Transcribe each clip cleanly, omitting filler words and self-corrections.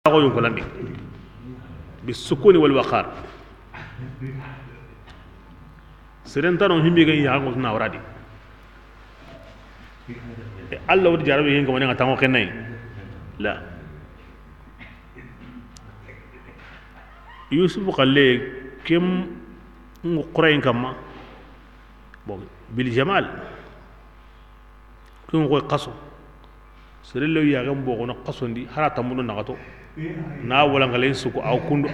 ko yon kolandi bisukuni wal waqar serentano himbe gan ya ko na waradi Allah wadi jarabe hen ko woni ngata ko kenay la yusuf qalle kem qurayn kama bon bil jamal kun ko qaso serelo ya gam bo kono qaso ndi harata mun na gato na wala ngale suko aw kundu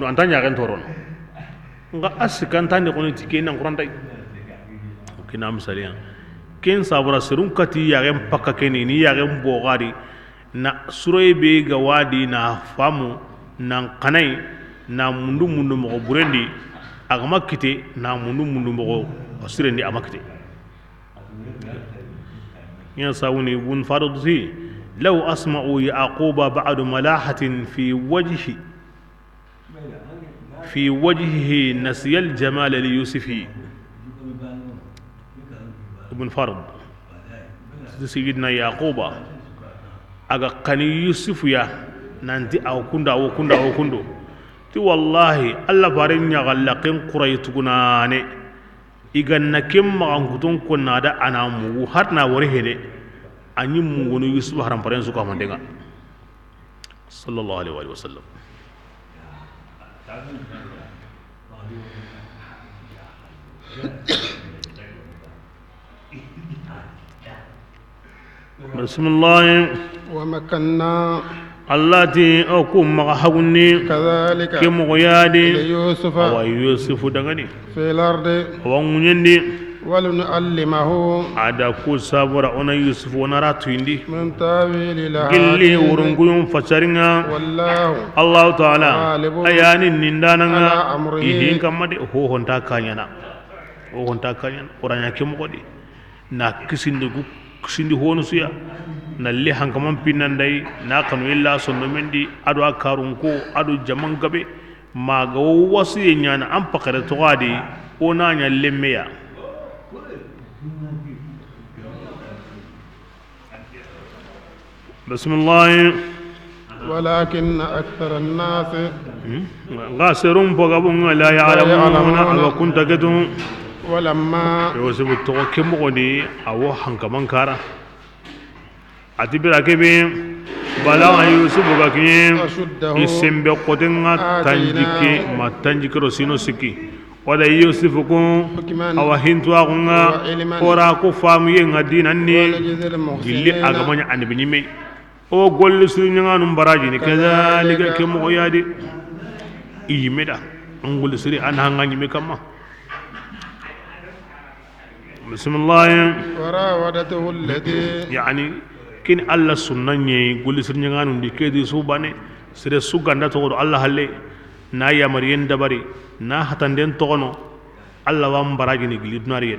antanya gan toron nga asikan tande kono tike nan qur'an tay kina misaliyan ken sabura serun kati ya gam pakka keni ni ya gam bo gadi na suroy be ga wadi na famu nan kanai na mundu mo burendi agama kite na mundu mo sirendi amakite يا ساوني بن فرضي لو أسمعوا يعقوب بعد ملاحة في وجهه نسي الجمال ليوسف ابن فرض سيدنا يعقوب أجا قني يوسف يا ننتي أو كندو تي والله الله بارين يغلقين قريتكناني iganna kemma angutun ko nada anamu hatna wori hede anyi mungunu yusuf haram paren su ko mandenga sallallahu alaihi wasallam bismillah wa makanna allati akum maghawni kadhalika kemu yadi yusuf wa yusuf dangani fil ardi wa ngunyandi waluallimahu ada ku sabura ona yusuf ona ratu indi min tawili la gilli urunguyum fasaringa wallahu allah ta'ala ayani nindananga ala amrihi. ihin kamade ho honta kanyana oranya kemu godi na kisindi honu suya nalli hankaman pinnandai na kanu illa sonno mendi adu akarun ko adu jaman gabe maga wasu nyana an pakare to gadi ona nya lemmeya bismillah walakin akthar an-nas غاسرون بغبون لا يعلمون أو كنت قدهم ولما يوسف التوكي مغني أو حنكمان كارا أتبرا كبي بلا يوسف بكين اسم بقدنا تنجيكي ما تنجيك رسينو سكي ولا يوسف كون أو هنتوا كونا ورا كفامي عدين أني جلي أغماني أني بنيمي أو قول سرنا نمبراجي كذلك كم يادي إيمدا نقول سري أنا هنغني مكما بسم الله وراودته التي يعني كن الله سنني قول سرنا نندي كذي سوبانه سر سوغاندا تقول الله هلي نا يا مريم دبري نا هتندن تغنو الله وام براجي نقول ناري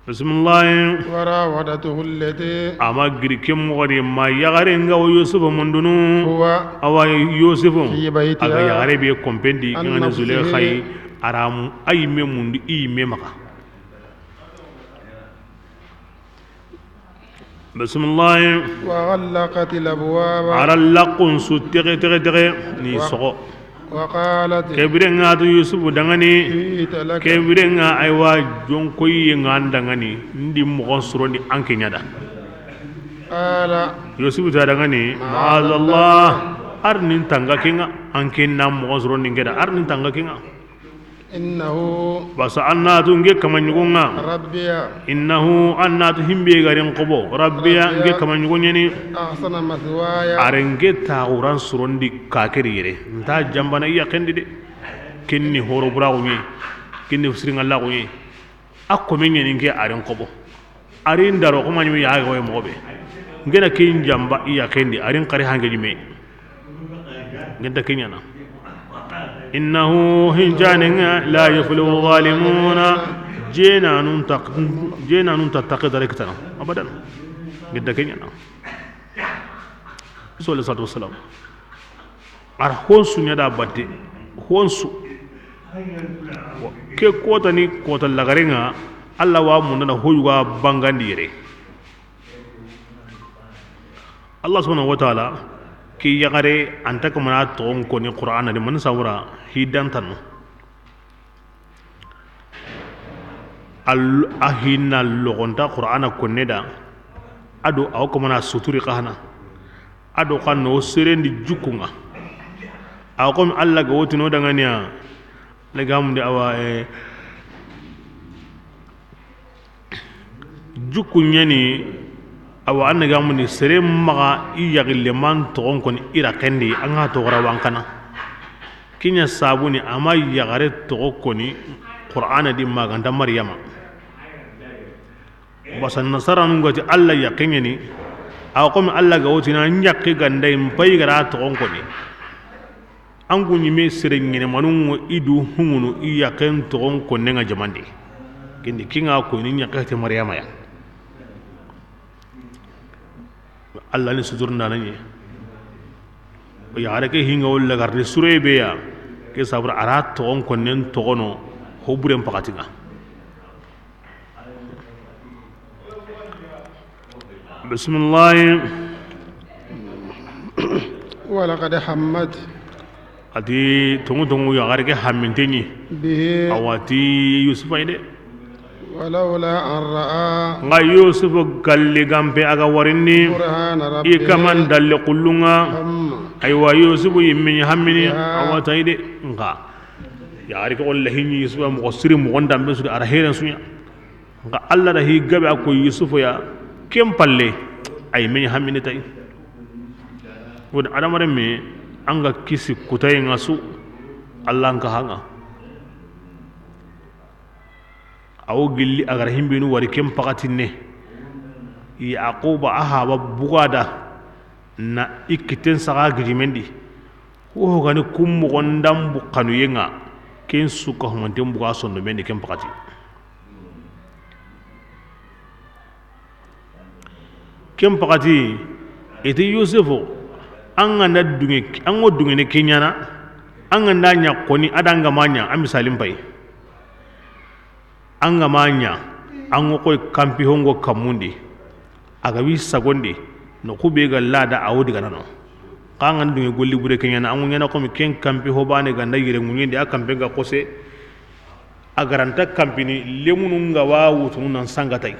بسم الله وراودته التي أما غريكم غري ما يغارين غو يوسف مندونو هو أو يوسف في بيتها أغا يغاري بي كومبندي كان زليخاي أرام أي ميموند إي ميمكا بسم الله وغلقت الأبواب على اللقن ستغي تغي تغي ني سوغو وقالت كبرنا يوسف دغني جئت لك كبرنا ايوا جونكوي ngан dangani ndi mo sorondi anke nyada قال يوسف دغني معاذ الله arnin tanga kinga anke nam mo sorondi ngeda arnin tanga kinga إنه basa annatu nge kamanyugonga ربي innahu annatu himbe garin qobo rabbiya nge kamanyugonyeni أحسن مثواي arenge tauran sorondi kakeri yere nta jambana iya kendi de kenni horo burago ni kenni fsiringa la ko ni akko menye nge aren qobo arin daro ko manyu ya go mobe ngena kin jamba iya kendi arin qari hange jime ngenda kenyana innahu hinjana la yuflihu zalimuna jena nun taqid rektana abadan ngenda kenyana sallallahu alaihi wasallam ar honsu nyada batte honsu ke kota ni kota lagarenga Allah wa mun na hoyuga bangandire Allah subhanahu wa ta'ala ki yagare anta kamana togon ko ni qur'ana de man sawra hidantan al ahina logonta qur'ana ko neda ado aw kamana suturi kahana ado kanno serendi jukunga aw kom Allah ga wotino daga niya legam de awa jukunya ni awa an ga mun sere maga iyagille man togon kon ira kendi anga to gora wankana kinya sabuni ama yagare to koni qur'ana di maganda maryama basan nasaran ngoti alla yakenya ni aw kom alla ga wotina nyakki gandai mpai gara to koni angu nyime sere ngene manungo idu hungunu iyaken to kon nga jamandi kindi kinga ko ni nyakati maryama ya Allah ni sudur nananye ya arake hinga wala garde surebe ya ke sabra arat to on konnen to gono hoburem pakatinga bismillah wala qad hammat ati tongu ya arake hamminteni bihi awati yusuf ide ولولا أن رأى nga yusuf galli gampe aga warinni برهان ربه ikaman dalle kullunga هم aywa yusuf yimmi hammini awata ide nga ya ari ko wallahi ni yusuf mo siri mo gondam be su ara heren sunya nga alla da hi gabe ko yusuf ya kem palle ay min hammini tay won adamare me anga kisi kutay ngasu allah nga hanga awo gilli agar himbinu wari kem pakatinne yaquba ahaba bugada na ikiten saga gidimendi ho gani kum gondam bu kanu yenga ken suka humante buga sondo mendi kem pakati ite yusufu anga na dunge ango dunge ne kenyana anga ndanya koni adanga manya amisalim pai anga manya ango koy kampi hongo kamundi aga wi sagondi no kube ga lada awodi ga nano kanga ndunge golli bure kenya na ango nyana ko mi ken kampi hobane ga ndayire ngunyende akampe ga kose agaranta kampini lemunu nga wa wutunu nan sangatay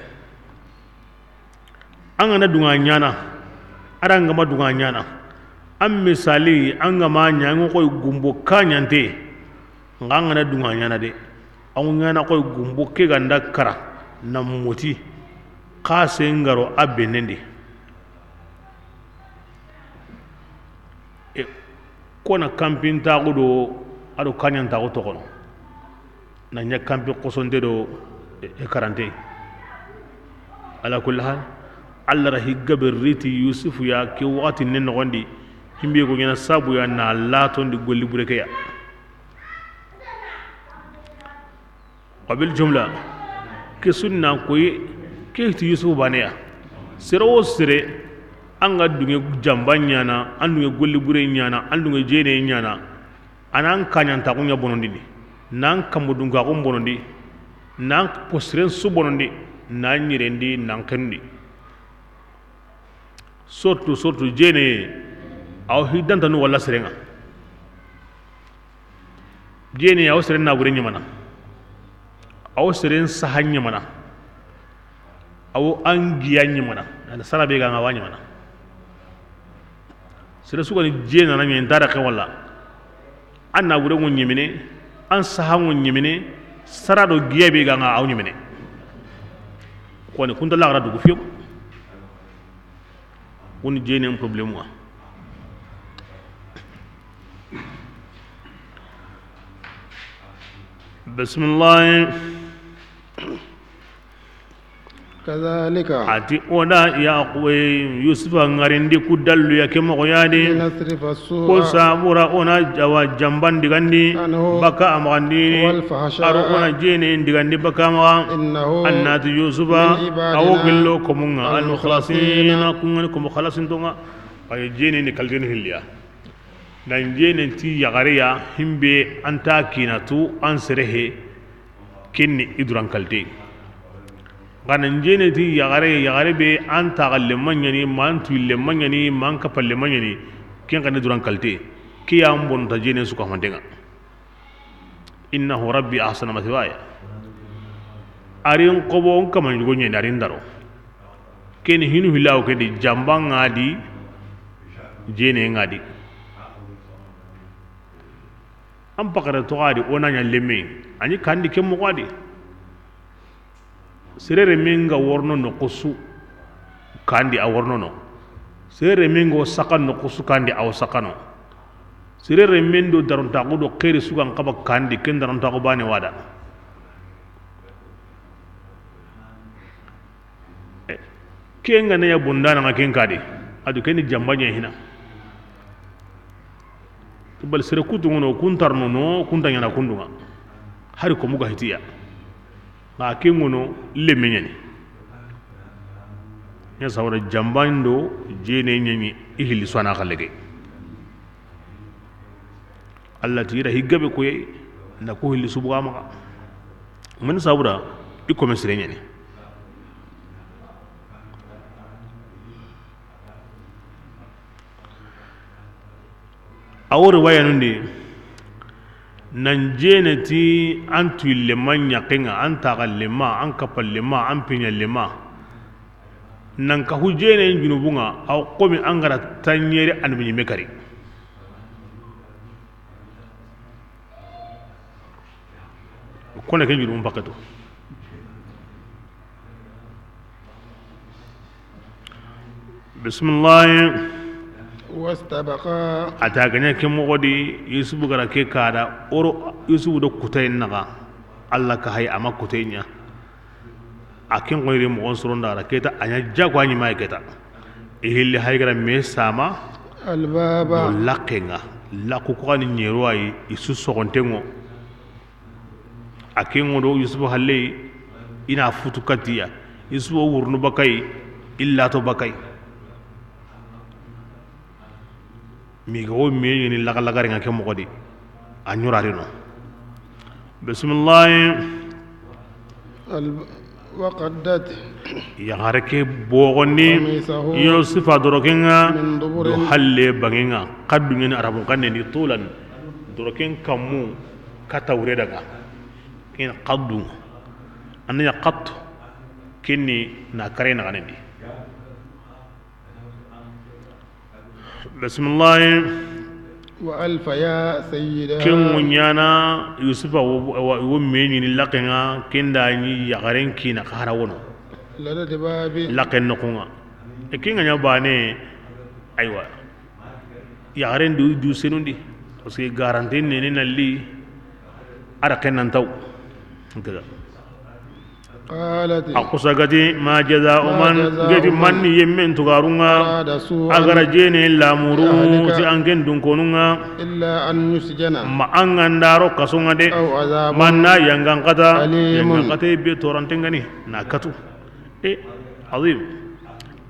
anga na dunga nyana aranga ma dunga nyana am misali anga manya ango koy gumbo kanyante nganga na dunga nyana de angu nyana koy gumbo ke ganda kara na moti kase ngaro abenendi kona camping ta gudo ado kanyan ta to kono na nya camping kosonde do e karante ala kulli hal alla rahi gaberriti yusuf ya ke wati nen gondi himbe ko nyana sabu ya na laton di golli bureke ya qabil jumla ke sunna koy ke ti yusuf baneya sero sire anga dunge jambanya na andunge golli bure nyana andunge jene nyana anan kanyanta ko nya bonondi nan kamudunga ko bonondi nan posren su bonondi nan nyirendi nan kandi sortu jene aw hidanta no wala serenga jene aw seren na bure nyamana aw seren sahanya mana aw angiya nyamana ala salabe ga ngawanya mana sere suko ni jena na nyen dara ka wala anna bure ngon nyimine an sahango nyimine sarado giyebe ga nga aw nyimine ko ne kunta la radu fiyo woni jene un problème wa bismillah كذلك ati oda ya kwe yusufa ngarindi kudallu ya kemo koyade لنصرف ko السوء sabura ona jawa jamban digandi عنه baka amagandi والفحشاء aro ona jene digandi baka amaga إنه annati yusufa min ibadina awogillo komunga al-mukhlasin. al-mukhlasin kunga ko mukhlasin tonga ay jene ni kaldeni hilya dan jene ti yagariya himbe anta kinatu an serehe kinni idran kalde kana jene ti yagare be an ta galle manyani man tuille manyani man kapalle manyani ken kan duran kalte ki am bon ta jene su ko mandenga innahu rabbi ahsana mathwaya arin qobo on kama nyugo nyende arin daro ken hinu hilaw ke di jamba ngadi jene ngadi am pakara to gadi onanya lemme ani kandi ke mo gadi serere minga worno no kusu kandi a worno no serere mingo sakan no kusu kandi aw sakano serere mendo daron ta do khairi sugan kaba kandi ken daron ta ko bane wada kenga ne ya bundana nga ken kadi adu ken jambanya hina tubal sere kutu ngono kuntarno no kuntanya na kundunga hari ko muga hitiya ma ken ngono le menyani ya sawra jambando jene nyani ihli sona khalege Allah tira higgabe ko yey na ko hilli subuga maka man sawra iko mesre nyani awor waya nundi nan jene ti an tuille man yakinga an tagalle ma an kapalle ma an pinyalle ma nan ka hujene junubunga aw qomi an gara tanyere an bi mekari kone ken junubun paketo bismillah واستبقا ataganya ke mogodi yusufu gara ke kada oro yusufu do kutayin naga Allah ka hay ama kutaynya akin ngoyre mo on soronda ra keta anya jagwa ni may keta ihilli hay gara me sama الباب lakenga laku ko ni nyero ay isu sogontengo akin ngodo yusufu halle ina futu katiya yusufu wurnu bakay illa to bakay mi go mi ni laga laga nga ke mokodi anyurari no bismillah وقدت ya harake bogoni yo sifa dorokenga do halle bangenga kaddu ngene arabu kanne ni tulan doroken kamu kata wure daga ken qaddu annya qat kinni na kare na ganendi بسم الله وألف يا سيدها كن ونيانا يوسف ومين لقنا كن داني يغرين كينا خاراونو لدى بابي لقن نقونا كن غنيا باني أيوة يغرين دو سنوندي بس غارانتين نيني نالي أركن ننتو كذا قالت أقصى ما جزاء من جت من يمن تغارونga أغرى جيني لامورو تي أنكن دونكونونga إلا أن يسجن ما أنغندارو كسونga de أو عذاب manna yangan kata أليم be torantengani na katu azim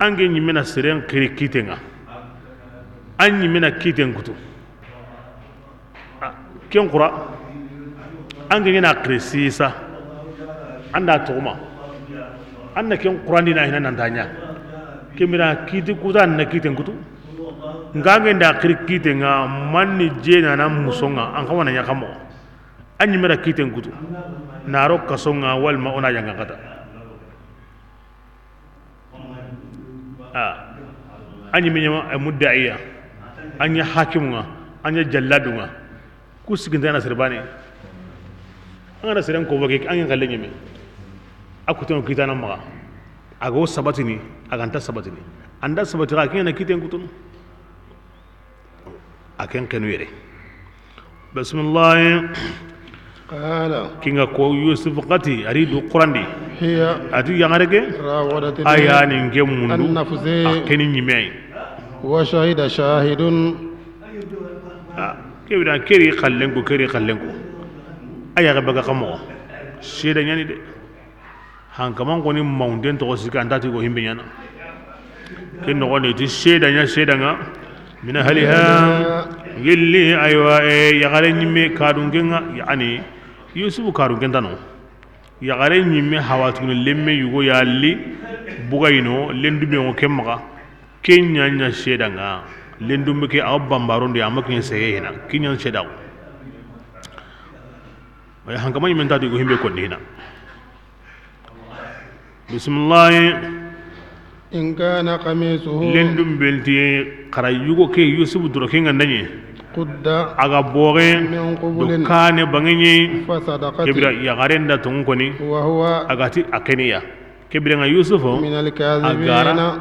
ange nyimena siren kiri kitenga an nyimena kiten kutu ken qura ange ngina krisisa anda toma anna ken qur'ani na hinan tanya kemira kiti kudan na kiten kutu ngange nda kite nga manni jena na musonga an kawana nya kamo anyi mera kiten kutu naro kasonga wal ma ona yanga kata anyi minya muddaiya anya hakimunga anya jalladunga kusigindana sirbani angana siran ko bage anya kallenye me akuton kitana maga ago sabatini aganta sabatini anda sabatira kena kiten kutun aken kenwere bismillah قال kinga ko yusuf qati aridu qurandi هي ati yangarege راودتني ayani ngemundu النفس akeni nyimei وشهد شاهد kebira keri khallenko aya ga baga kamo sheda nyani de hankaman ko ni mountain to sika andati ko himbe nyana ken no woni ti sheda nga mina haliha gilli aywa ya gare nyime kadungenga yani yusuf kadungen tano yagare ñimme hawatunu lemme yugo yalli bugayno lendume ngo kemmaga kenya nya shedanga lendumbe ke aw bambarondi amakin seyena kinyan shedaw ay hankama yimen tadi go himbe ko dina bismillah إن كان قميصه lendum belti kara yugo ke yusuf duro ke ngandanye قد aga boge من do قبل kane bangenye kebira فصدقت ya garenda tun koni وهو agati akeniya kebira nga yusufo من الكاذبين agara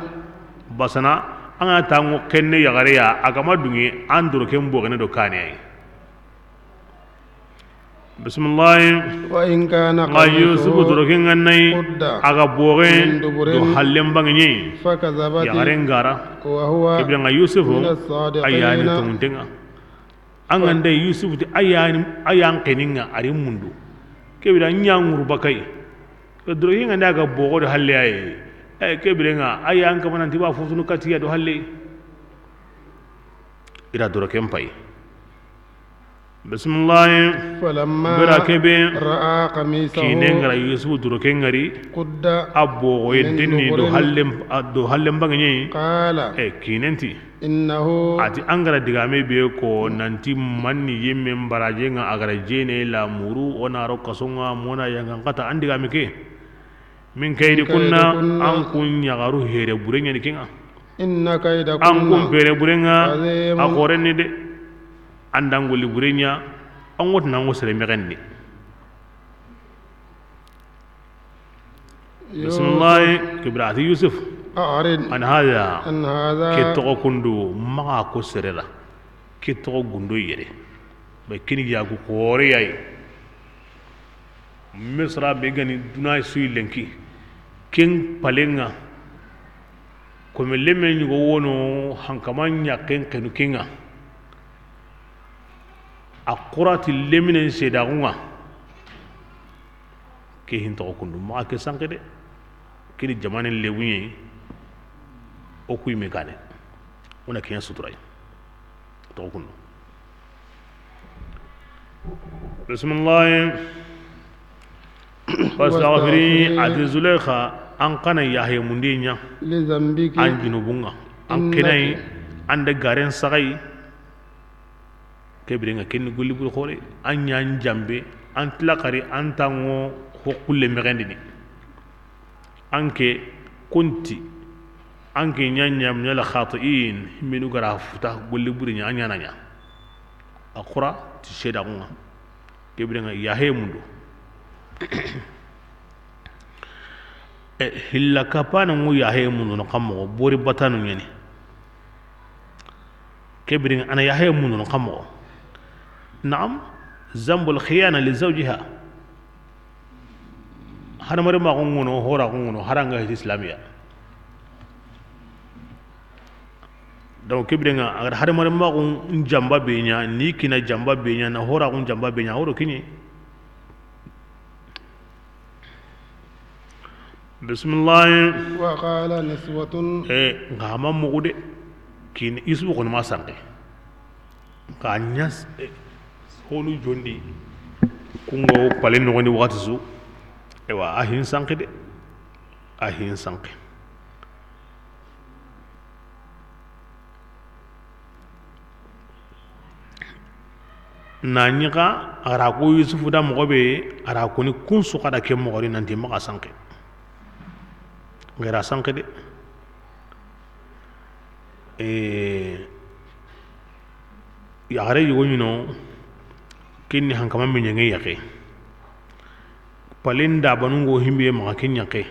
basana anga tango kenne ya gare ya agama dungi anduro ken boge ne do kane ay bismillah وإن كان nga yusuf duro قميصه ke ngannai قد aga boge من دبر do hallem bangenye ya فكذبت garen gara وهو kebira nga yusufo من ayani الصادقين tuntenga angande yusuf ti ayan keninga ari mundu kebira nyanguru bakai dro hinga ndaga bogo do halle ay kebira nga ayan kamana tiba fotunu katiya do halle ira dro kempai bismillah فلما bira kebe رأى قميصه kinengra yusuf dro kengari قد abbo yedini do hallem bangenye قال kinenti إنه ati angara digame be ko nanti manni yemme baraje nga agara jene la muru ona ro kasonga mona yanga kata andigame ke min kaydi kunna an kun yagaru here burenya ni kinga إن كيدكن an kun pere burenga عظيم akoreni de andangoli burenya an wotna ngo sere megendi bismillah kibrati yusuf أعرض an hada أن هذا kitto kundu maga ko serera kitto gundo yere be kini yagu kore yai misra be gani duna suyi lenki ken palenga ko me lemme nyugo wono hankamanya ken kenu kinga akurati leminen sedagunga ke hinto kundu maga ke sankede kini jamanen lewunye o kuy me kane ona kiyan suturay to kunno bismillah fastaghfiri ati zulaykha an kana yahya mundinya لذنبك an junubunga an kenay ande garen sagay kebrenga ken gulli bul khore an nyan jambe an tlaqari an tango hokulle megendini anke kunti anke nyanyam nyala khati'in minu gara futa golli buri nya anya nanya akura ti sheda ngwa kebire nga yahe mundu hilla kapana ngu yahe mundu no kammo bori batanu nyani kebire nga ana yahe mundu no kammo na'am zambul khiyana li zawjiha hana mare ma ngono hora ngono haranga islamiya donc kibire nga agar hada mare ma jamba benya ni kina jamba benya na hora jamba benya horo kini bismillah وقال نسوة ngama mugude kin isu ko ma sanke kanyas holu jondi kungo palen no ni wakati su ewa ahin sanke de ahin sanke nanyika ara ko yusufu da mogobe ara ko ni kun su kada ke mogori nanti maka sanke ngera sanke de yagare yugo nyino kinni hankama mi nyenge yake palinda banungo himbe maka kinyake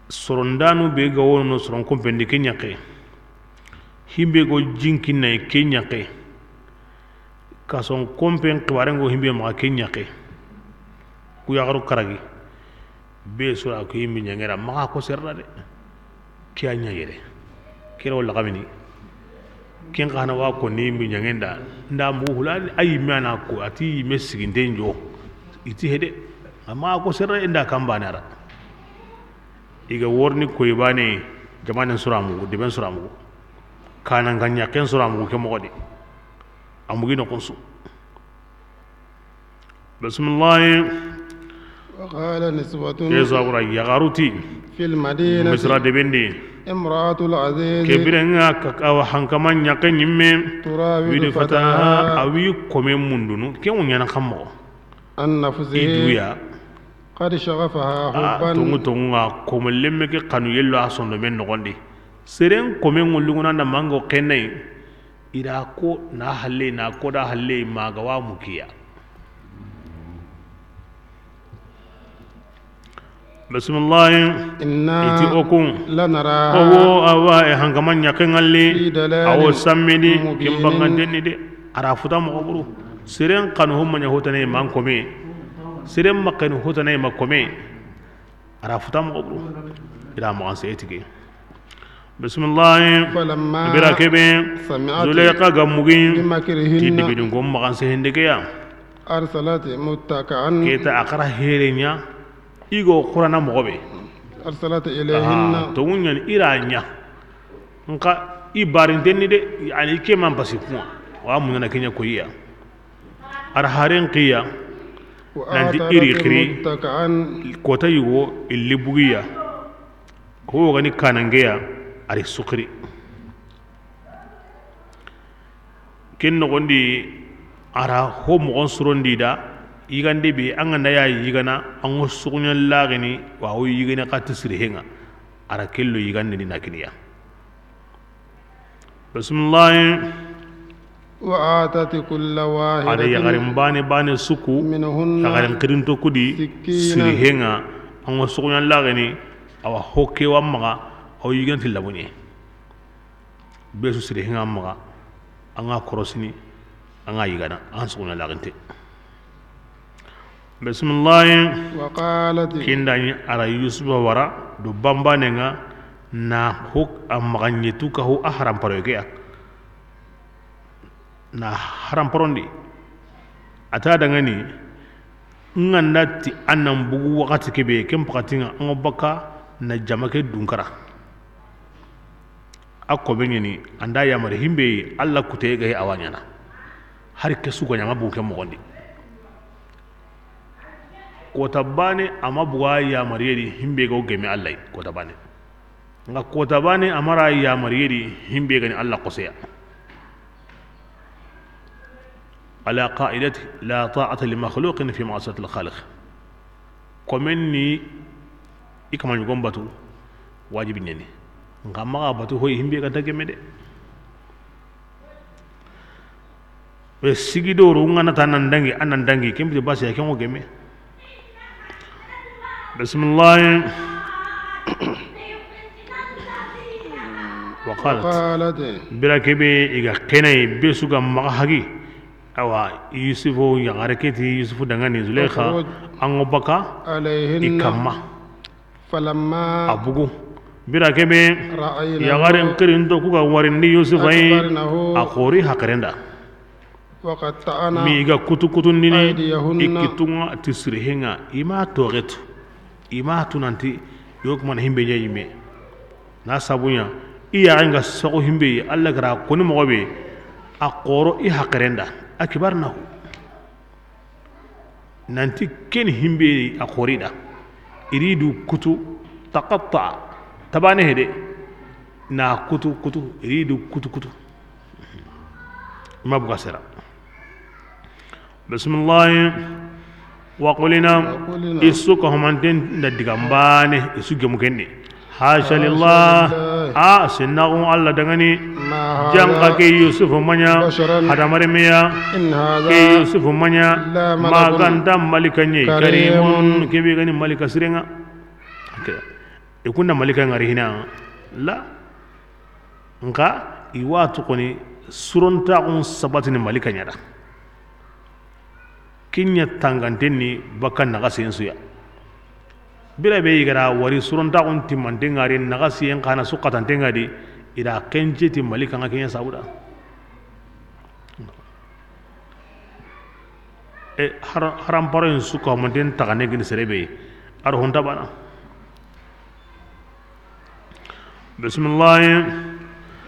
sorondanu be gawono no soron kompendi kinyake himbe go jinkinna kinyake kason kompen kibarengo himbe maka kinyake ku yagaru karagi be sura ko himbe nyangera maka ko serra de kiya nyayere kira wala kamini ken kana wa ko ni himbe nyangenda nda mu hulal ay mana ko ati mesiginde njo iti hede amma ko serra inda kambanara iga worni ko yibane jamanen suramu de ben suramu kana ganya ken suramu ke mogodi amugi no konsu bismillah وقال نسوة kesa bura yagaruti في المدينة misra debendi امرأة العزيز kebirenga kakawa hankama nyake nyimme تراود widi fataha فتاها awi kome mundunu ke unyana kammo عن نفسه iduya قد شغفها tungu حبا tungu nga kome lemme ke kanu yello asondo men nogondi seren kome ngulunguna na mango kenai ira ko na halle na ko da halle magawa mukiya bismillah إنا iti okun لنراها owo awa e hankaman nyake في ngalle دلال awo sammidi مبين kimbangandenni de ara futa mo buru seren kanu humma nya hotane man kome seren makanu hotane makome ara futa mo buru ila mo anse etike bismillah فلما bira kebe سمعت zulaiqa gamugi tiddi بمكرهن bidun gom maganse hendeke ya أرسلت متكئا keta akara herenya igo qurana mo be أرسلت إليهن to wunyan iranya nka ibarintenni de yani ke man pasi kuma wa mun na kenya koyiya ar haren qiya nanti iri وآثرت kiri متكئا kota yugo illi bugiya ko gani kanangeya ari sukri ken no gondi ara ho mo on surondi da yigande be an ganda ya yigana an go sugunya lagani wa o yigana ka tisri henga ara kello yigande ni nakiniya bismillah وآتت كل ada واحدة yagarin bane suku منهن yagarin kirinto kudi Sikina. siri henga an go sugunya lagani awa hokke wa maga o yigana tilabunye besu siri henga maga an ga korosini an ga yigana an sugunya lagante bismillah وقالت kindani ara yusufa wara do bambanenga na huk amaganyetu ka hu ahram paroge na haram parondi ata dangani ngandati annan bugu wakati kebe kem pakatinga ngobaka na jamake dunkara akko benyeni anda yamare himbe alla kutege awanyana har kesu go nyama buke mo gondi kota bane ama buga ya mariyedi himbe go gemi Allah kota bane nga kota bane amara ya mariyedi himbe gani Allah qosiya ala qa'idati la ta'ata li makhluqin fi ma'siyati al-khaliq komenni ikama nyugom batu wajibi nyeni nga maga batu hoy himbe ga tageme de be sigidoro ngana tanan dangi anan dangi kembe basi ya kengo geme bismillah وقالت bira kebe iga kenai besuga maga hagi awa yusufu yagareketi yusufu dangani zulekha ango baka عليهن ikamma فلما abugu bira kebe رأينه yagaren kirinto kuga warindi yusufu ay أكبرنه akori hakarenda وقطعنا mi iga kutu nini أيديهن ikitunga tisrihenga ima togetu ima tunanti yokman himbe nyayime na sabunya iya nga soko himbe alla gara koni mo be akoro i hakrenda akibarnahu nanti ken himbe akorida iridu kutu taqatta tabane hede na kutu iridu kutu ma bugasera bismillah wa qulina isuka humanten da digambane isuge mukenne hasha lillah a sinnahu alla dangani ما janga هذا ke yusuf manya بشرا hada marmiya إن ke هذا yusuf manya لا ملك maganda malikanye كريم. karimun ke be gani malika sirenga okay ikunna malika ngari hina la nka iwatu koni suronta on sabatini malika nyada kinya tangantenni bakkan naga sensuya bira be igara wari suronta on timante ngari naga siyen kana sukatante ngadi ida kenje ti malika ngakenya sauda haram paro en suka monten tagane gini serebe ar honta bana bismillah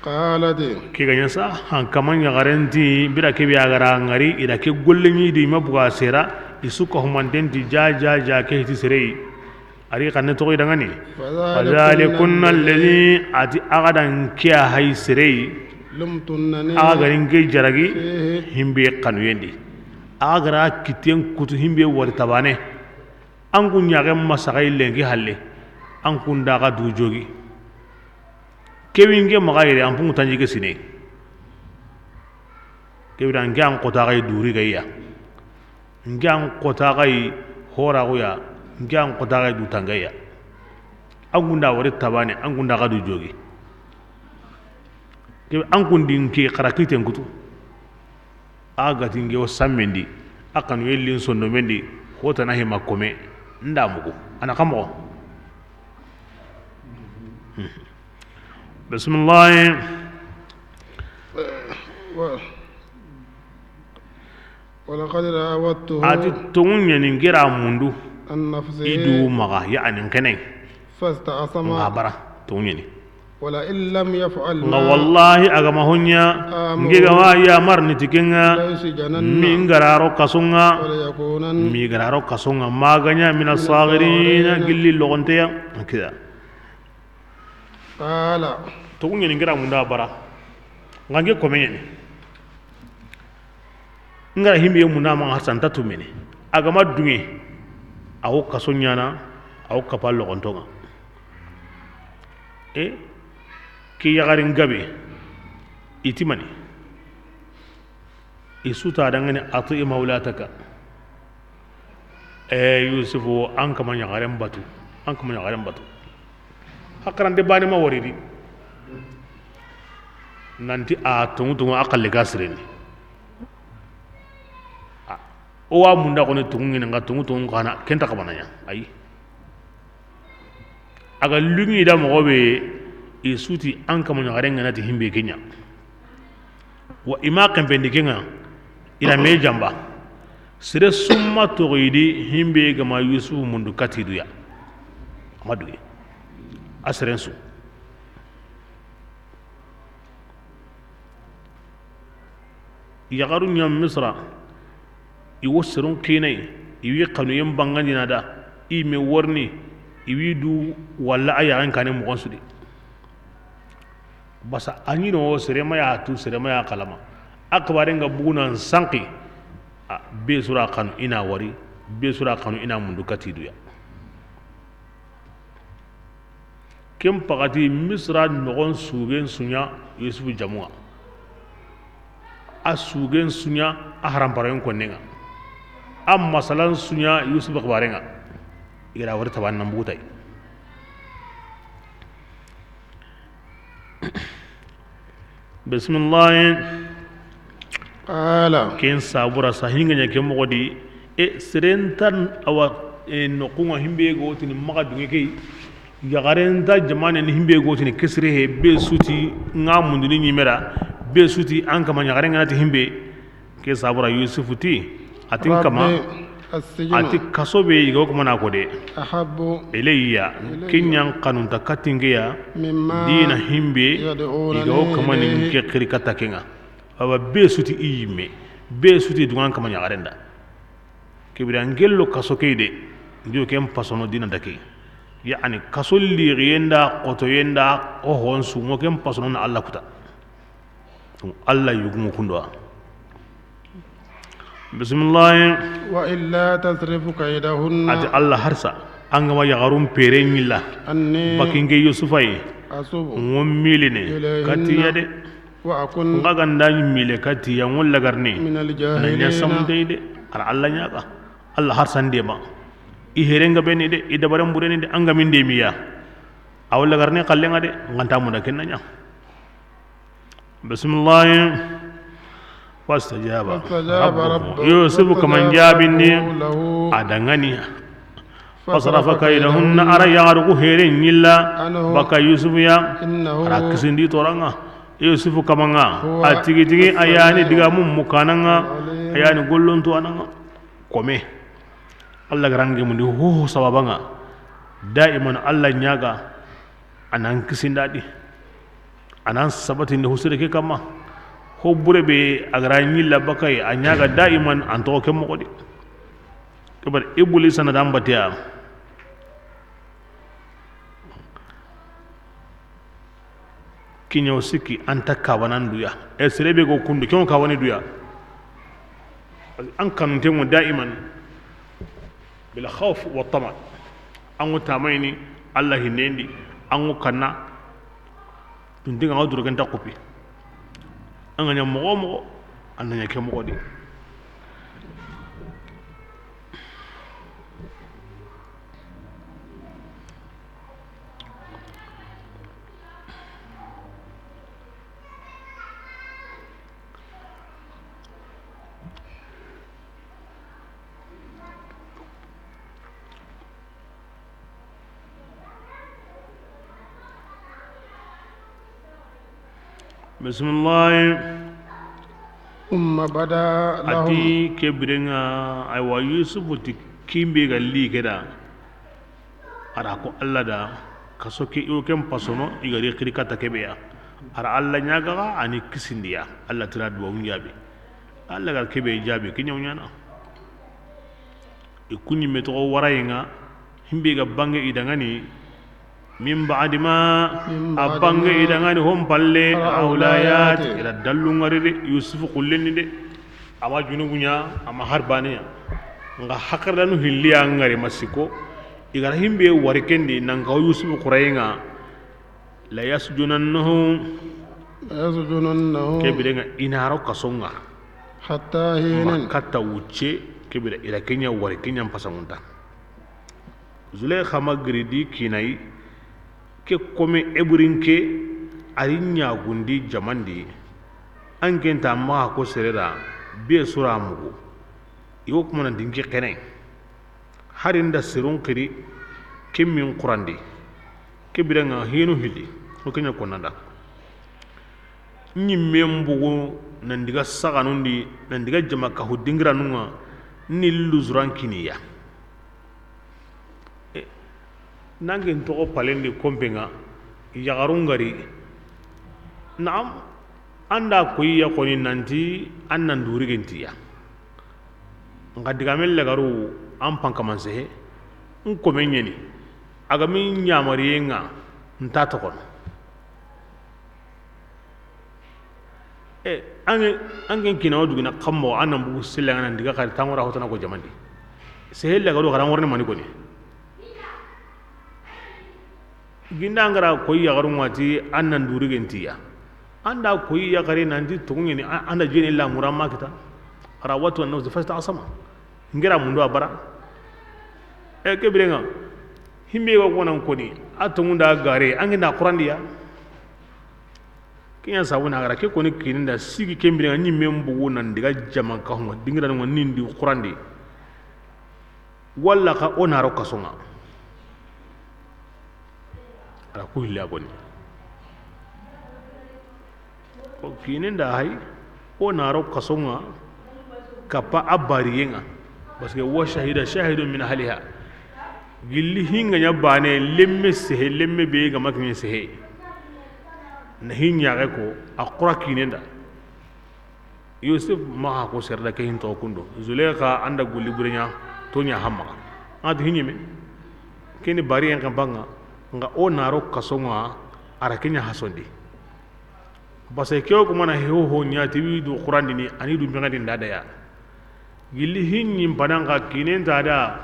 قالت ke ganya sa han kaman ya garanti bira ke biya gara ngari ida ke gollenyi di mabuga sera isuka humantenti ja ke hiti sirei ari kan to ida ngani فذلكن fadhalikunna alladhi ati agadan kiya hay sirei لمتنني agarin ge jaragi فيه himbe kanu yendi agara kiten kutu himbe wari tabane an kun nyage masagai lengi halle an kun daga du jogi kewinge magayre an pun tanji ke sine kewiran ge an kota gai duri gayya nge an kota gai hora goya nge an kota gai du tangaya an kun da wari tabane an kun daga du jogi ke an kun din ke karakiten kutu aga tinge o sammendi akan yellin sonno mendi hota na hima kome nda mugo ana kamo bismillah ولقد راودته ati tungunya ni ngira mundu عن نفسه idu maga ya anin kenen فاستعصم ngabara tungunya ni ولئن لم يفعل nga ما wallahi aga mahunya ngiga wa ya marni tikenga ليسجنن mi ngararo kasunga وليكونن mi gararo kasunga maganya min as-saghirin gilli logonteya kida قال tungunya ni ngira munda bara ngange komenya ni ngara himbe muna ma hasanta tumene aga madunge awo kasonyana awo kapallo gontonga ki yagarin gabe itimani isuta dangane ati maulataka yusufu an kama yagaren batu hakaran de bani ma waridi nanti a tungu akalle gasireni o wa munda ko ne tungu nga tungu kana kenta kabananya ayi aga lungi da mo be isuti an kama nyagare ngana ti himbe kenya wa ima kampendi kenga ila me jamba sire summa to gidi himbe gama yusuf mundu katiduya amadu asrensu yagaru nyam misra iwosirun kinai iwi kanu yin bangani nada i me warni iwi du walla ayaran kane mo gonsu basa anyino sere maya tu sere maya kalama akbare nga bugunan sanki be sura kanu ina wari be sura kanu ina mundu katiduya kem pagati misra nogon sugen sunya yusufu jamua a sugen sunya a haramparayon konnenga a masalan sunya yusufu akbarenga ira wari taban nan butai bismillah قال ken sabura sahinga nya ken mogodi serentan awa nokunga himbe go tin maga dunge kay yagarenta jamane ni himbe go tin kesre he be suti nga munduni nyimera be suti an kama nyagarenga nati himbe ke sabura yusufu ti atin kama السجن ati kasobe igo kuma na kode أحب elayya kinyan kanun takatingeya مما dina himbe يدعونني igo kuma ni إليه ke kirikata kenga aba be suti iyime be suti dungan kama nyagarenda kibira ngello kaso keide ndio kem pasono dina dake yani kaso lighenda qoto yenda o honsu mo kem pasono na Allah kuta Allah yugumu kundwa bismillah وإلا تصرف كيدهن ati Allah harsa angama yagarum pere nyilla أني bakinge yusufai أصب ngommiline katiya de وأكون ngaganda nyimmile katiya ngolla garni من nanya sam الجاهلين de ar Allah nyaka Allah harsan de ma i herenga beni de i dabaram bureni de anga min de miya awalla garni kallenga de nganta mu da kenanya bismillah fastajaba فاستجاب rabbuhu ربه yusuf kaman jabinni له adangani fasrafa kaydahunna ara yagaru heren nyilla عنه baka yusuf ya إنه ara kisindi toranga yusuf kamanga هو atigi tigi ayani diga mum mukananga العليم ayani gollon to ananga kome Allah garange mundi ho sababanga daiman Allah nyaga anan kisindadi anan sabati ne husire ke kama ho burebe agara nyilla bakai anyaga daiman anto ke mo kodi kebar iblis na dan batia kinyo siki anta kawanan duya serebe go kundu kyon kawani duya an kanunte mu da'iman bil khawf wa tama an tamaini allah hinendi an kanna tun dinga ngadu kan takupi an nya mo an nya ke mo di بسم الله ثم بدا لهم ati kebrenga aywa yusuf ti kimbe galli keda ara ko alla da kasoke o kem pasono igari kirikata kebeya ara alla nyaga ani kisindiya alla tira do nyabe alla gal kebe jabe kinyaw nyana e kunni meto warayinga himbe ga bange idangani min ba'di ma abange idangani hom palle awlayat ila dallu ngaride yusuf kullenni de ama junubunya ama harbaniya nga hakaranu hilliya ngari masiko igara himbe warikendi nanga yusuf qurayinga la yasjunannahu kebirenga inaro kasonga hatta hinan kata wuce kebira ila kenya warikenya pasangunta zule khama gridi kinai ke kome eburinke arinya gundi jamandi an genta ma ko serera be sura mugo yo kuma nan dinki kene harinda sirun kiri kimmin qurandi ke biranga hinu hili ko kenya ko nanda ni membugo nan diga saganundi nan diga jama ka hudingra nunga ni luzuran kiniya nangin togo palendi kompenga yagarungari naam anda koyi ya koni nanti annan duri gentiya nga digamel lagaru an pankamansehe nko menyeni aga min nyamariyenga nta tokono angen kina odugina kammo annan bugu silla nan diga kar tangora hotana ko jamandi sehe lagaru garan warne mani koni ginda ngara koyi yagaru ngati annan duri gentiya anda koyi yagare nanti tungeni anda jeni la muramma kita ara watu an-nafs fasta asama ngira mundu abara kebirenga himbe go wonan koni atungunda gare angina qur'andiya kinya sabuna gara ke koni kininda sigi kembirenga ni membu wonan diga jama ka ho dingira no nindi qur'andi walla ka onaro kasonga ala ko hilla goni ko kininda hay onaro kasonga kapa abariyenga parce que wa shahida shahidun min ahliha gilli hinga nyabane lemme sehe lemme be ga makni sehe na hinya ga ko akura kininda yusuf ma ko serda ke hinto kundo zuleka anda gulli burenya tonya hamma ad hinyeme keni bari en kambanga nga onaro kasonga ara kenya hasondi parce que ko mana ho nyati wi du qur'an ni ani du ngadi ndada ya gilli hinni pananga kinen tada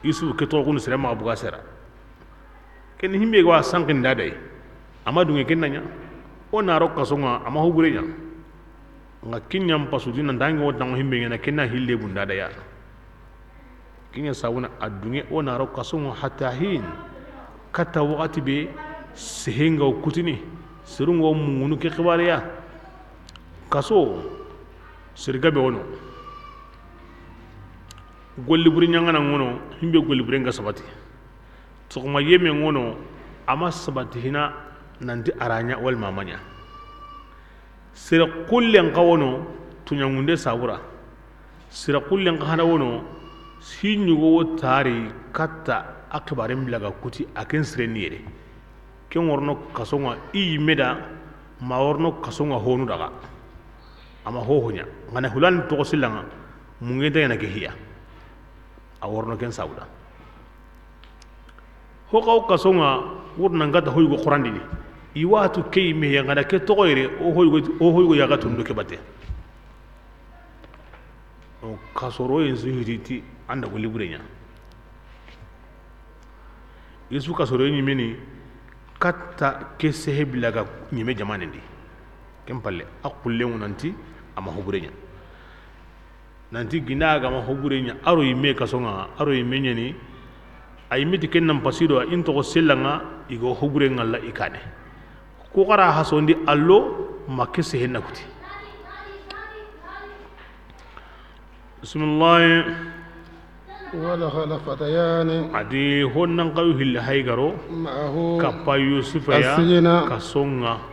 yusuf ke to kunu sere ma buga sera ken himbe go sankin ndada amadu nge kenanya onaro kasonga ama ho burenya nga kinyam pasudina ndangi wota ngo himbe ngena kenna hille bundada ya kinya sawuna adunge onaro kasonga hatta hin kata wakati be sehenga kutini sirungo mungunu ke khibare ya kaso sirgabe wono golli buri nyanga ngono himbe golli buri nga sabati to kuma yeme ngono ama sabati hina nanti aranya wal mamanya sira kullen qawono tunyangunde sabura sira kullen qahana wono sinyugo tari katta akbarim blaga kuti aken sreniyere ken worno kasonga i meda ma worno kasonga honu daga ama hohonya ngana hulan to silanga mungeda yana ke hiya a worno ken sauda ho kaw kasonga wurna ngata hoygo qurandini iwatu kay me yangada ke togoyre o hoygo yaga tundo ke batte o kasoro en zuhiriti anda go liburenya yesu kasoro ni meni katta ke sehebilaga nyime jamane ndi kempalle akulle nanti ama hoburenya nanti ginaga ma hoburenya aro yime kasonga aro yimenya ni ay miti ken nam pasido into ko sellanga igo hoburenga la ikane ko qara hasondi allo makese henakuti bismillah wala khala fatayani adi honnan qawi hil haygaro ma'ahu kappa yusufa ya asjina kasonga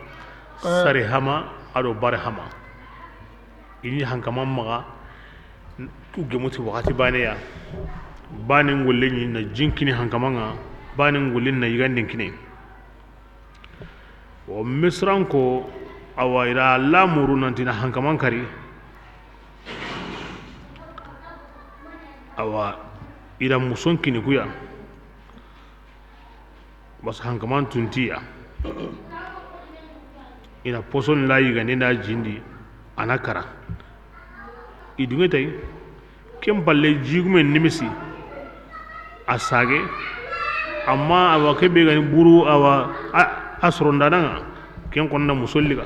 sari hama ado bare hama ini hankama maga ugemuti wakati bane ya bane ngolle ni na jinkini hankamanga bane ngolle na yigandin kine o misran ko awaira lamuru nanti na hankaman kari awa ira muson kini kuya bas hankaman tuntiya ina poson la yigandin da jindi anakara idunge tay kem balle jigumen nimisi asage amma awa kebe gani buru awa asronda nanga ken konna musolliga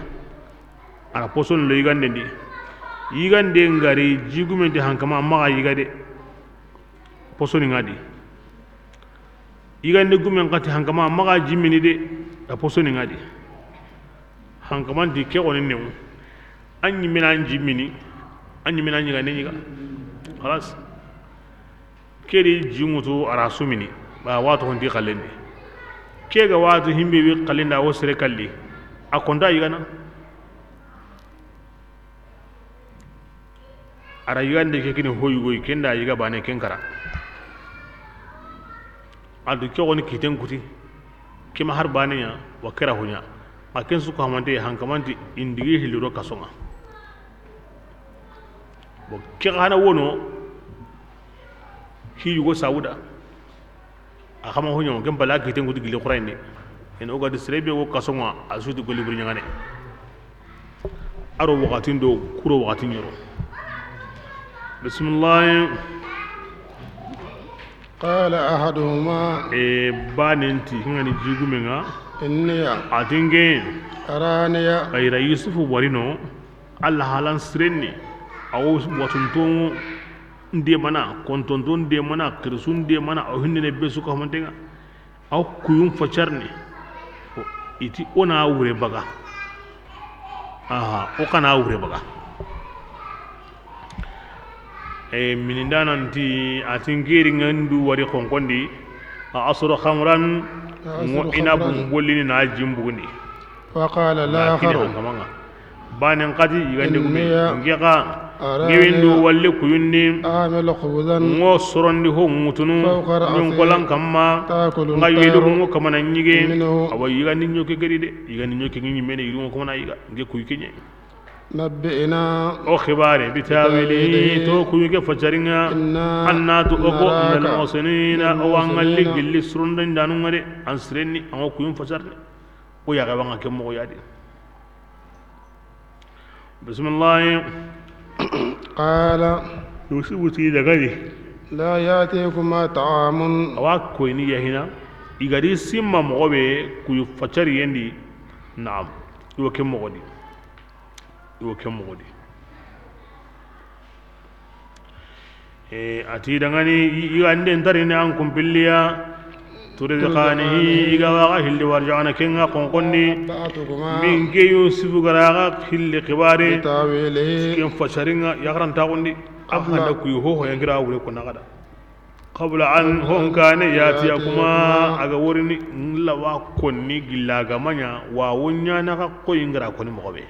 ara poson lo yigande ndi yigande ngari jigumen de hankama amma yigade posoni ngadi yigande gumen kati hankama amma jimini de a posoni ngadi hankama di ke onen new anyi mina jimini anyi mina nyiga ne nyiga خلاص كيري جيموتو اراسوميني با واتو هندي خالندي كيغا واتو هيمبي وي خالندا وسري كالي اكوندا يغانا ara yigande ke kini hoy goy kenda yiga bane kenkara adu ke woni kiten kuti kima har bane ya wakira hunya aken su ko hamante hankamanti indigi hiliro kasonga bo ke hana wono ki yugo sauda a kama honyo gem bala ki tengu digile qurayne en oga de srebe wo kasonga asudu go libri nyangane aro waqatin do kuro waqatin yoro bismillah qala ahaduhuma banenti ngani jigumenga inniya atinge araniya ayra yusufu warino allah halan srenni awo watunto nde mana kontonton nde mana kirsun nde mana o hinne be suka hamantenga aw kuyum facarni iti ona wure baga aha o kana wure baga mininda nanti atingiri ngandu wari konkondi asru khamran mo inabum bollini na jimbundi wa qala la kharu banen qadi yigande gumi ngeka ngewendo walle kuyunni amel khuzan ngo sorondi ho mutunu nyon kolan kamma ngayelu ngo kamana nyige awa yigandi nyoke gari de yigandi nyoke ngi mene yiru ko mana yiga nge kuy kenye nabbi'na o khibare bitawili to kuyuke fajaringa annatu oko ndal musinina o wangalli gilli surundan danu ngade ansrenni an kuyum fajarni o yaga wanga kemmo yadi بسم الله قال يوسف تيجي لا ياتيكما طعام واكويني هنا يغادي سيما مغوبي كوي فاتشاري يندي نعم يو كم مغودي ati dangani yande ndari ne an kumpilliya turizqanihi igawa hilli warjana kenga konkonni min ge yusufu garaga hilli qibare ken fasharinga yagranta gondi afanda kuy ho yangira wure ko nagada qabla an hon kana yatiyakuma aga worini lawa konni gillaga manya wa wonya naka ko ingra koni mobe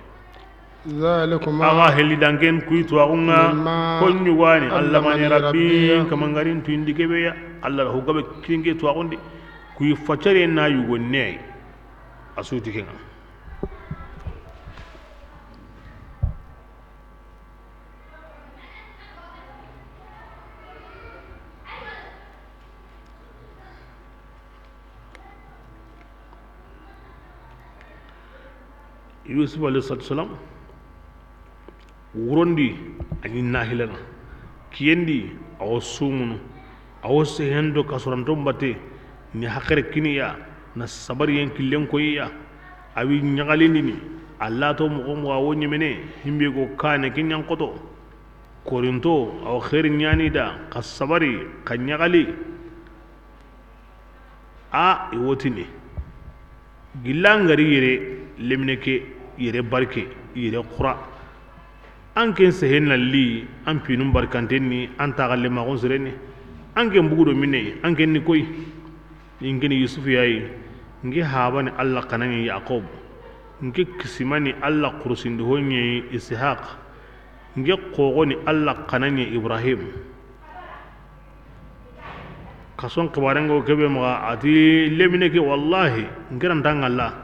zalikuma aga hilli dangen kuy to agunga konyu wani allah mani rabbi kamangarin to indike be ya allah ho gabe kinge to agundi kuy facare na yugo ne asuti kenga yusuf alayhi salatu wasalam wurondi ani nahilana kiyendi awo sumunu awo sehendo kasuranto mbate ni hakare kiniya na sabari yen killen koyiya awi nyagalindi ni allah to mo mo awo nyemene himbe go kane kinyan koto korinto aw khair nyani da kasabari kanyagali a iwotini gillangari yere lemneke yere barke yere qura an ken sehenna li an pinum barkantenni an tagalle ma gon sereni an ken bugudo minne an ken ni koy ingeni yusuf yayi ngi habani allah kanani yaqub ngi kisimani allah qursindi honye ishaq ngi qogoni allah kanani ibrahim kason kibarengo kebe ma ati lemneke wallahi ngiran dangalla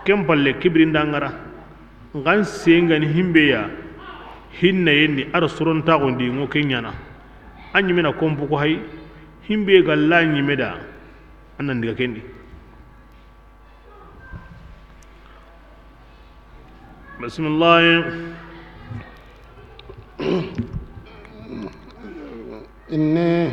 kempalle kibrin dangara ngan sengani himbeya hinna yendi ar suron tagondi ngo kenyana anyi mena kompu ko hay himbe galla nyi meda anan diga kendi bismillah inni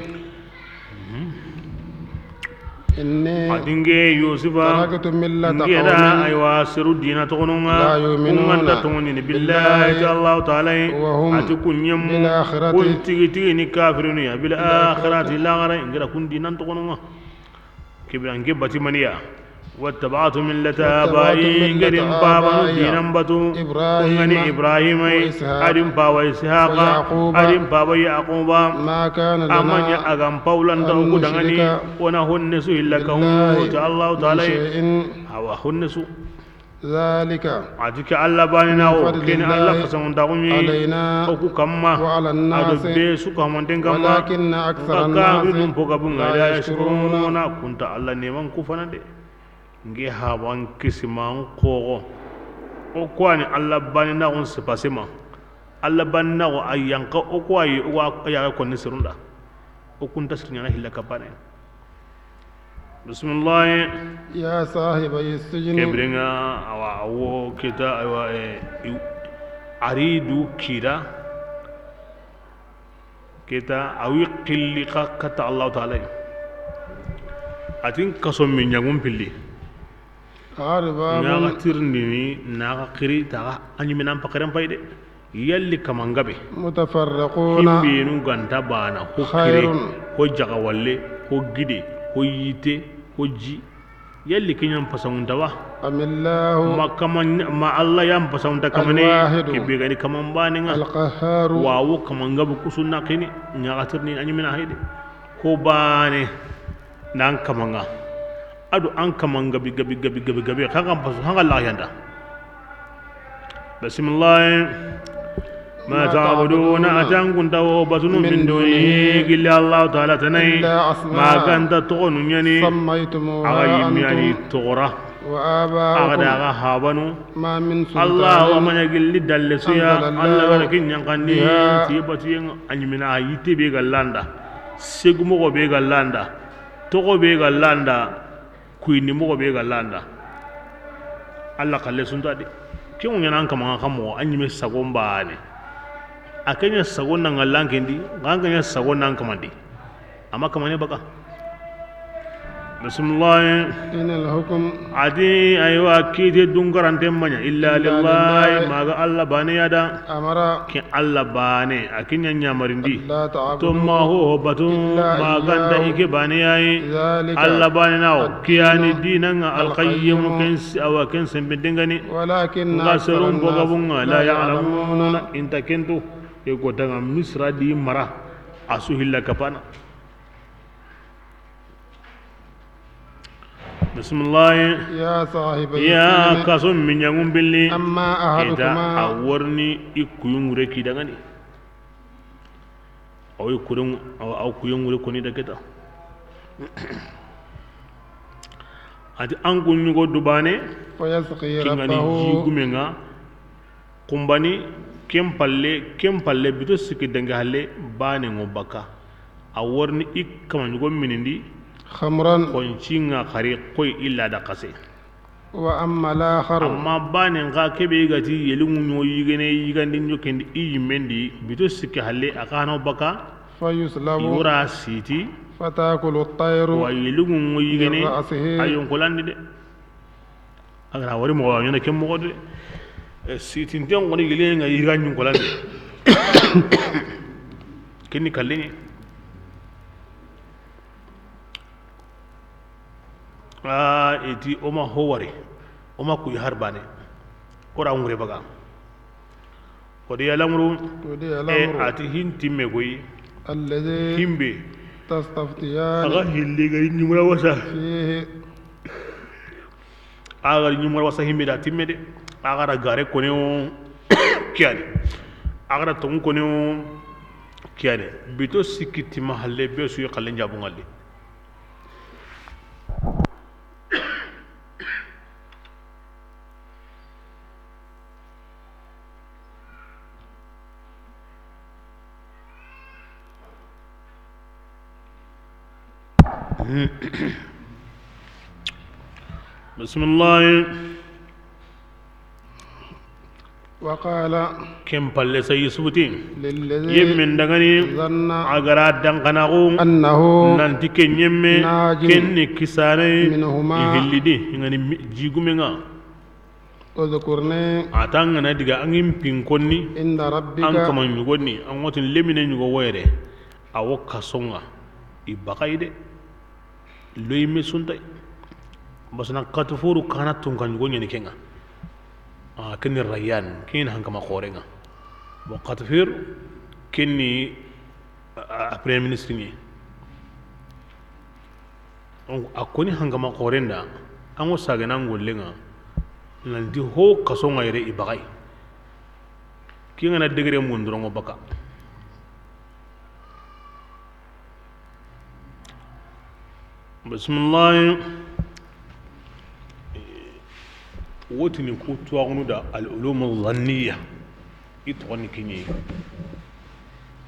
adinge yusufa taraktu millata ngeda qawmin aywa siru dina tokononga la yu'minuna unganda tongoni billahi allah ta'ala wa hum atukunyam bil akhirati kun tigi ni kafirun ya bil akhirati la gara ngeda kun dinan tokononga kibran gebati maniya wattaba'tu millata abai ngadim baba dinan batu ngani ibrahim adim bawa ishaqa adim baba yaquba ma kana amanya lana agam paulan da ku dangani wana honne su illa kan ta Allah ta'ala hawa honne su zalika ajika Allah bani nawo kini Allah fasan da kunyi alaina ku kamma wa ala ado an-nas be su ka mon denga ma walakinna akthara ka an-nas dum poka bun la ya yashkuruna. yashkuruna kunta Allah neman ku fanande nge haban kisiman kogo o kwani Allah bani na on se pasema Allah bani na o ayanka o kwayi o ya ko ni sirunda o kunta sirnya na hilaka bane bismillah ya sahiba yasjini kebrenga awa awo kita awa aridu kira kita awi qilli kata Allah taala atin kaso min nyangum pilli arbabun nyaga tirndini naga qiri taga anyi minan pakaren payde yalli kamangabe mutafarriquna himbinu ganta bana ho kire khairun ho jaga walle ho gide ho yite ho ji yalli kinyan pasamunta wa amillahu ma Allah yam pasamunta kamane Alwahidu. kibe gani kaman bani nga alqahharu wawo kamangabe kusunna kini nyaga tirni anyi mina hayde ho bane nan kamanga adu an kaman gabi kagan pasu hanga la yanda bismillah ma ta'buduna atangun tawo batunu min dunihi illa Allah ta'ala tanai illa asma ma ganta tonu nyani sammaytumuha aga yimyani antum tora wa aga aba'ukum daga habanu ma min Allah wa sultanin man yagilli dalle suya Anzalallahu Allah wala kin yankandi biha. tibatu yen anyimina yite be galanda segumo go be galanda togo be galanda kuini mo be galanda Allah kalle sun tadi kin yana an kama kamo an yi mai sagon ba ne akanya sagon nan Allah kendi ganganya sagon nan kamandi amma kamane baka bismillah inal hukum adi aywa kite dungarante manya illa lillahi lillahi. maga Allah bane yada amara ki Allah bane akinya nyamarindi la to ma ho batu illa maganda iyyahu. ike bane yayi zalika Allah bane nawo ad-dinu kiyani dinan alqayyim al-qayyim. ken awa ken sembe dengani walakin ngasarun boga bunga la ya'lamuna ya'lamuna inta kento e ko daga misra di mara asu hilla kapana bismillah ya sahiba ya kasum min yangum billi amma kita ahadukuma awarni ikuyungure kidangani aw ikurun aw kuyungure koni da kita ati an kunyugo dubane fayasqi kingani rabbahu jigumenga kumbani kempalle bito siki danga halle bane ngo baka awarni ikama nyugo minindi khamran koncinga khari koy illa da kase وأما الآخر amma banen ga kebe gati yelungu nyo yigene yigandi nyo kendi iyimendi bito sikke halle akano baka فيسلب yura siti فتأكل الطير wa yelungu nyo yigene من رأسه ayon kolandi de agara wari mo nyona kem mo de siti nten ngoni yele nga yiganyu kolandi kenni kallini eti oma howari oma kuy harbane ora ngure baga kodi yalamru ودي الأمر ati hintimme goyi الذي himbe تستفتيان aga hille gari nyumra wasa فيه aga nyumra wasa himbe da timme de aga da gare kone o kiyani aga da tongu kone o kiyani bito sikiti mahalle be suyi khallen jabungalli بسم الله وقال كم بالله سيسبتين للذي يمن دغني ظن agara dankanako أنه nanti ke ñemme Najin kenni kisane minhuma ihillidi ngani jigumenga اذكرني ata ngana diga angin pinkonni عند an ربك kama ñugonni an wotin lemine ñugo woyere awo kasonga i bakayde loyime suntay basna katufuru kana tun kan ñugo ñeni kenga kenni rayyan kenni hankama khorenga bo katufir kenni premier ministre ñi a koni hankama khorenda an wo sagana ngollenga nanti ho kasonga yere i bakay ki ngana degre mun dorongo baka bismillah wotini ku tuwagunu da al'ulumu zanniya ita wani kinye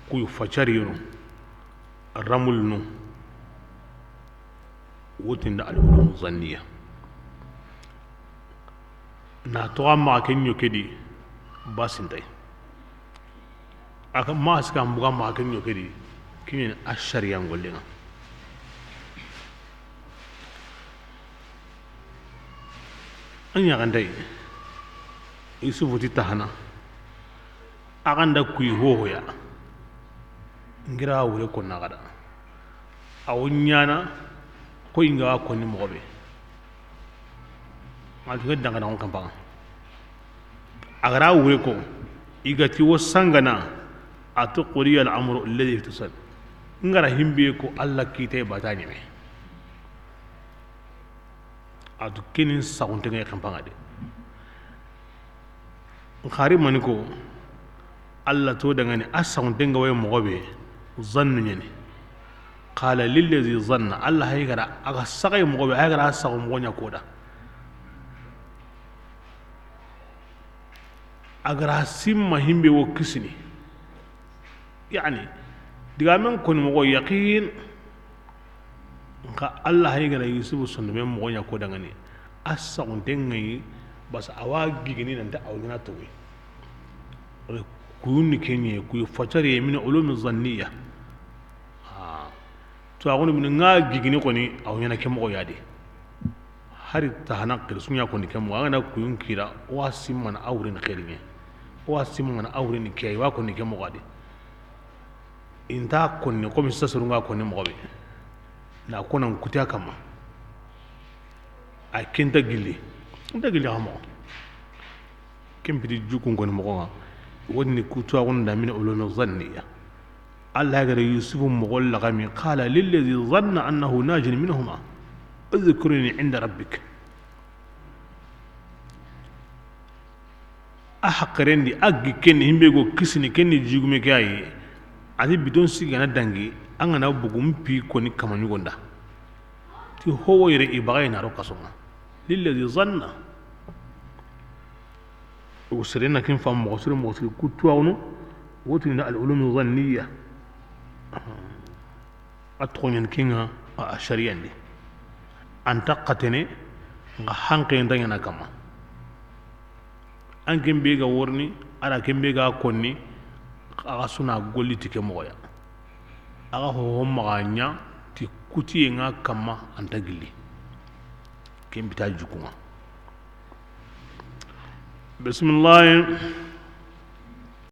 ku yi facari yano ramul nu wotin da al'ulumu zanniya na tuwa ma ken yoke di basintai aka ma suka mbuga ma ken yoke di kinye ashariya ngollenga an yagantai isufu ti tahana aganda kuyi hohoya ngira wure ko nagada awo ñana ko inga ko ni mogobe atu ga dangana on kampanga agara wure ko igati wo sangana atu quriya al amru alladhi ihtasal ngara himbe ko alla kite bata ñeme atu kinin sagunte ngay kampanga de khari maniko alla to daga ni asagunte nga way mogobe zannu ñeni qala lillazi zanna alla hay gara aga sagay mogobe hay gara sagu mogonya koda agara simma himbe wo kisini yani diga men kon mogo yaqin nka alla hay gara yusufu sonno men mogonya koda ngani asagunte ngay bas awa gigini nanta awgina towi kuyunni kenye kuyi facari min ulumi zanniya to agoni min nga gigini koni aw nyana ke mo yadi hari tahana qir sunya koni ke mo ngana kuyun kira wa simman awrin khairinye wa simman awrin ke wa koni ke mo gadi inta koni ko mi sasuru nga koni mo be na konan kutya kama ay kenta gilli nda gilli hamo kempidi jukun koni mo nga ودني كتوا غندا من علوم الظنية الله قال يوسف مغلق من قال للذي ظن أنه ناج منهما اذكرني عند ربك أحقرين دي أجي كن هم بيجو كسني كن يجيو مكاي أدي بدون سيجانا دانجي أنا بقوم بي كوني كمان يغندا تي هو يري إبغاي نارو كسونا للذي ظن وسرنا كن فهم مغسر كتواونو وتنا العلوم الظنية أتقون كينها الشريان دي أن تقتني nga hanke ndanya na kama an kembe ga worni ala kembe ga konni aga suna golli tike moya aga ho maganya ti kuti nga kama anta gilli kembe ta jukunga bismillah